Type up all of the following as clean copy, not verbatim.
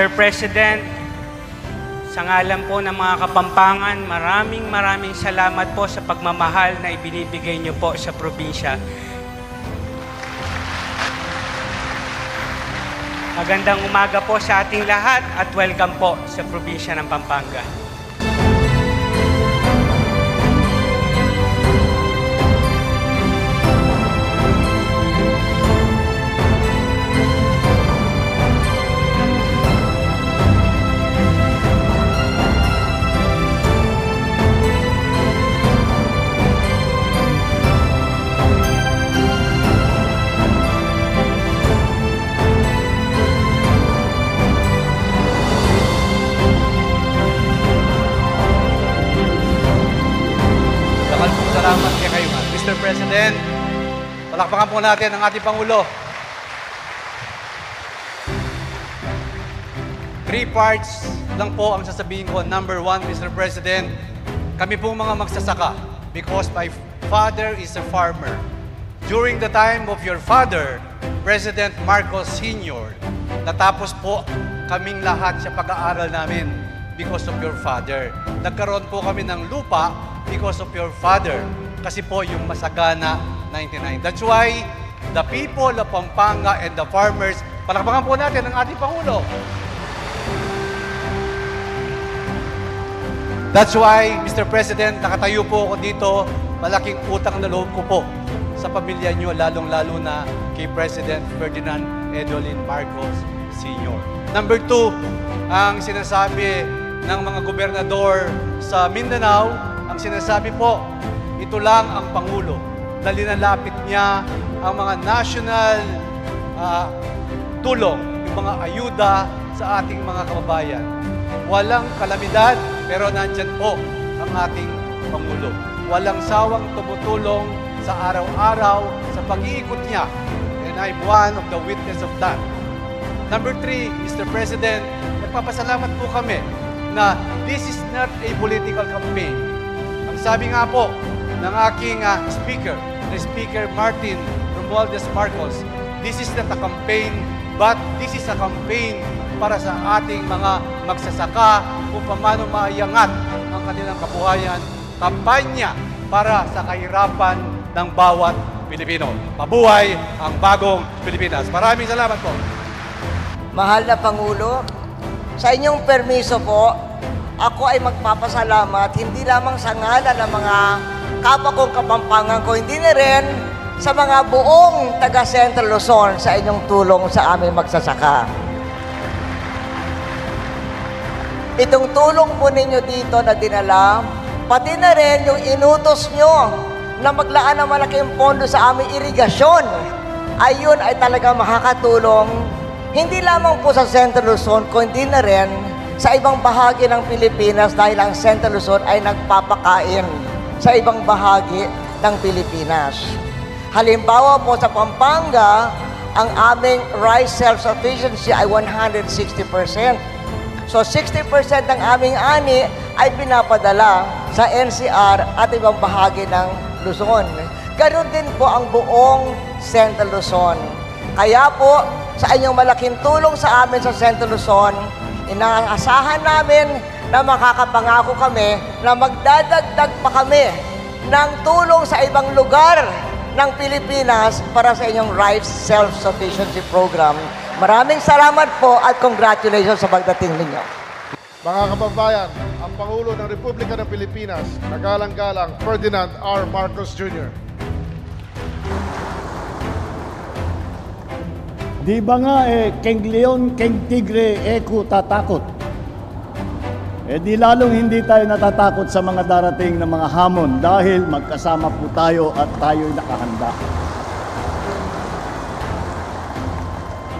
Mr. President, sa ngalan po ng mga Kapampangan, maraming salamat po sa pagmamahal na ibinibigay niyo po sa probinsya. Magandang umaga po sa ating lahat at welcome po sa probinsya ng Pampanga. Salamat kayo, Mr. President. Palakpakan po natin ang ating Pangulo. 3 parts lang po ang sasabihin ko. Number 1, Mr. President, kami pong mga magsasaka because my father is a farmer. During the time of your father, President Marcos Sr., natapos po kaming lahat sa pag-aaral namin because of your father. Nagkaroon po kami ng lupa because of your father. Kasi po yung Masagana 99. That's why the people of Pampanga and the farmers, palakpakan po natin ang ating Pangulo. That's why, Mr. President, nakatayo po ako dito, malaking utang na loob ko po sa pamilya nyo, lalong-lalo na kay President Ferdinand Edolin Marcos Sr. Number 2, ang sinasabi ng mga gobernador sa Mindanao, ang sinasabi po, ito lang ang Pangulo na linalapit niya ang mga national tulong, yung mga ayuda sa ating mga kababayan. Walang kalamidad, pero nandyan po ang ating Pangulo. Walang sawang tumutulong sa araw-araw sa pag-iikot niya. And I'm one of the witness of that. Number 3, Mr. President, nagpapasalamat po kami na this is not a political campaign. Ang sabi nga po ng aking speaker, the Speaker Martin Romualdez Marcos, this is not a campaign, but this is a campaign para sa ating mga magsasaka kung paano maiangat ang kanilang kabuhayan. Kampanya para sa kahirapan ng bawat Pilipino. Mabuhay ang bagong Pilipinas. Maraming salamat po. Mahal na Pangulo, sa inyong permiso po, ako ay magpapasalamat hindi lamang sa ngalan ng mga kapwa kong Kapampangan ko, hindi na rin sa mga buong taga Central Luzon sa inyong tulong sa aming magsasaka. Itong tulong po ninyo dito na dinala, pati na rin yung inutos nyo na maglaan ng malaking pondo sa aming irigasyon, ayun ay talaga makakatulong hindi lamang po sa Central Luzon, kundi na rin sa ibang bahagi ng Pilipinas dahil ang Central Luzon ay nagpapakain sa ibang bahagi ng Pilipinas. Halimbawa po sa Pampanga, ang aming rice self-sufficiency ay 160%. So 60% ng aming ani ay pinapadala sa NCR at ibang bahagi ng Luzon. Ganon din po ang buong Central Luzon. Kaya po, sa inyong malaking tulong sa amin sa Central Luzon, inaasahan namin na makakapangako kami na magdadagdag pa kami ng tulong sa ibang lugar ng Pilipinas para sa inyong rice self-sufficiency program. Maraming salamat po at congratulations sa pagdating ninyo. Mga kababayan, ang Pangulo ng Republika ng Pilipinas, nagalang-galang Ferdinand R. Marcos Jr. Di ba nga King Leon, King Tigre, Eko tatakot? Di lalong hindi tayo natatakot sa mga darating na mga hamon dahil magkasama po tayo at tayo'y nakahanda.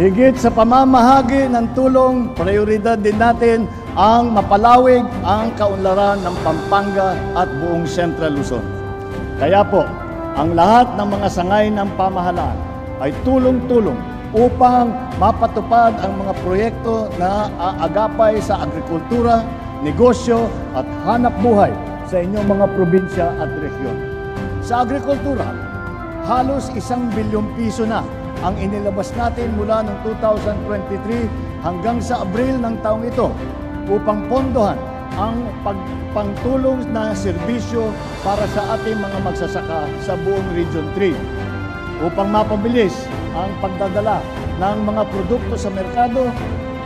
Higit sa pamamahagi ng tulong, prioridad din natin ang mapalawig ang kaunlaran ng Pampanga at buong Central Luzon. Kaya po, ang lahat ng mga sangay ng pamahalaan ay tulong-tulong upang mapatupad ang mga proyekto na aagapay sa agrikultura, negosyo at hanap buhay sa inyong mga probinsya at rehiyon. Sa agrikultura, halos 1 bilyong piso na ang inilabas natin mula noong 2023 hanggang sa Abril ng taong ito upang pondohan ang pagpangtulong na serbisyo para sa ating mga magsasaka sa buong Region 3. Upang mapabilis ang pagdadala ng mga produkto sa merkado,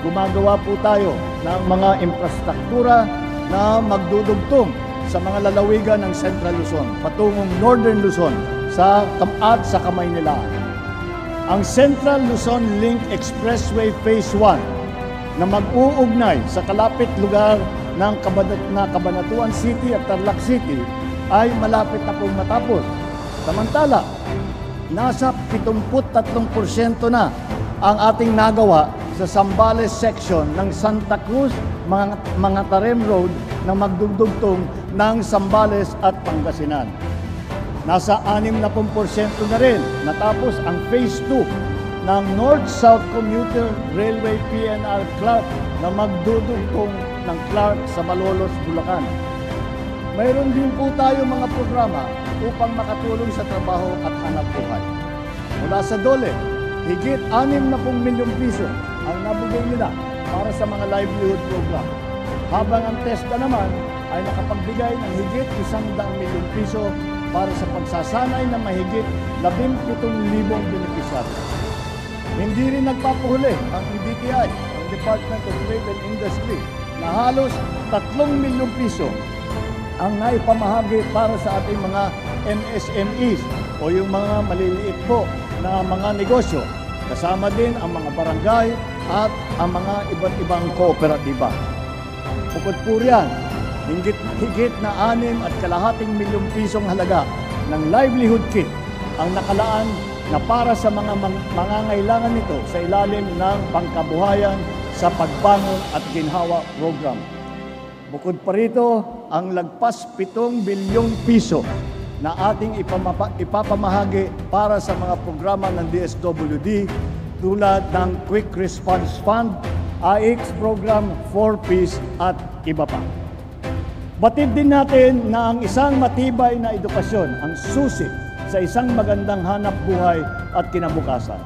gumagawa po tayo ng mga infrastruktura na magdudugtong sa mga lalawigan ng Central Luzon, patungong Northern Luzon at sa Kamaynilaan. Ang Central Luzon Link Expressway Phase 1 na mag-uugnay sa kalapit lugar ng Cabanatuan City at Tarlac City ay malapit na pong matapos. Samantala, nasa 73% na ang ating nagawa sa Zambales section ng Santa Cruz, mga Tarem Road na magdugtong ng Zambales at Pangasinan. Nasa 60% na rin natapos ang Phase 2 ng North-South Commuter Railway PNR Clark na magdudugtong ng Clark sa Malolos, Bulacan. Mayroon din po tayo mga programa upang makatulong sa trabaho at hanap buhay. Mula sa DOLE, higit 60 milyong piso ang nabigay nila para sa mga livelihood program. Habang ang TESDA naman ay nakapagbigay ng higit 100 milyong piso para sa pagsasanay ng mahigit 17,000 beneficiary. Hindi rin nagpapuhuli ang DTI, ang Department of Trade and Industry, na halos 3 milyong piso ang naipamahagi para sa ating mga MSMEs o yung mga maliliit po na mga negosyo. Kasama din ang mga barangay at ang mga iba't ibang kooperatiba. Bukod po riyan, higit na 6.5 milyong pisong halaga ng livelihood kit ang nakalaan na para sa mga mangangailangan nito sa ilalim ng pangkabuhayan sa pagbangon at ginhawa program. Bukod pa rito, ang lagpas 7 bilyong piso na ating ipapamahagi para sa mga programa ng DSWD tulad ng Quick Response Fund, AIX Program, 4Ps at iba pa. Batid din natin na ang isang matibay na edukasyon ang susi sa isang magandang hanap buhay at kinabukasan.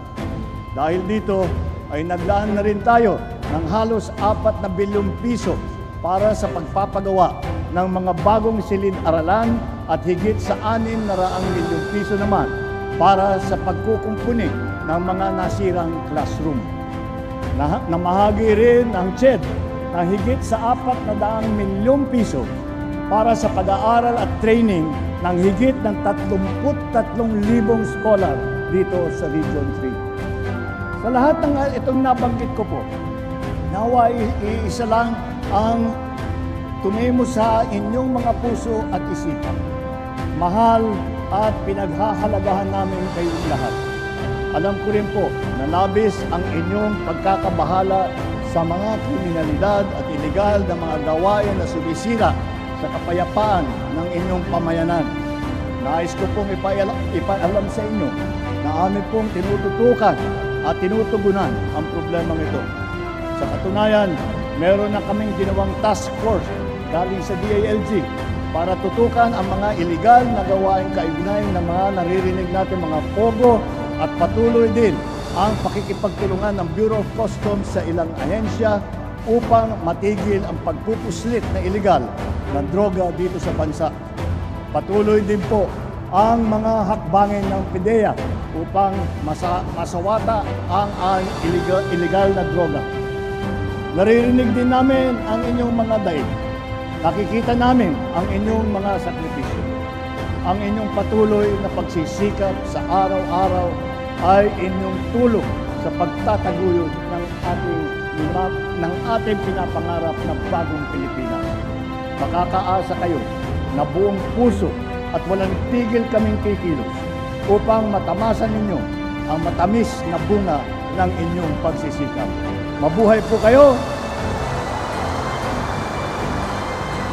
Dahil dito ay naglaan na rin tayo ng halos 4 na bilyong piso para sa pagpapagawa ng mga bagong silid-aralan at higit sa 600 milyong piso naman para sa pagkukumpuni ng mga nasirang classroom. Namahagi rin ang CHED na higit sa 400 milyong piso para sa pag-aaral at training ng higit ng 33,000 scholar dito sa Region 3. Sa lahat ng itong nabanggit ko po, nawa iisa lang ang tumimo sa inyong mga puso at isipan. Mahal at pinaghahalagahan namin kayong lahat. Alam ko rin po na labis ang inyong pagkakabahala sa mga kriminalidad at ilegal na mga gawain na sumisira sa kapayapaan ng inyong pamayanan. Nais ko pong ipaalam sa inyo na amin pong tinututukan at tinutugunan ang problemang ito. Sa katunayan, meron na kaming ginawang task force galing sa DILG para tutukan ang mga iligal na gawain kaugnay ng mga naririnig natin mga pogo at patuloy din ang pakikipagtulungan ng Bureau of Customs sa ilang ahensya upang matigil ang pagpupuslit na iligal na droga dito sa bansa. Patuloy din po ang mga hakbangin ng PIDEA upang masawata ang iligal na droga. Naririnig din namin ang inyong mga daig. Nakikita namin ang inyong mga sakripisyo. Ang inyong patuloy na pagsisikap sa araw-araw ay inyong tulong sa pagtataguyod ng ating pinapangarap na bagong Pilipinas. Makakaasa kayo na buong puso at walang tigil kaming kikilos upang matamasan ninyo ang matamis na bunga ng inyong pagsisikap. Mabuhay po kayo!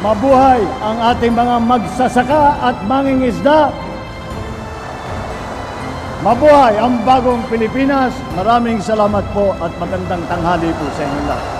Mabuhay ang ating mga magsasaka at mangingisda! Mabuhay ang bagong Pilipinas! Maraming salamat po at magandang tanghali po sa inyo lahat.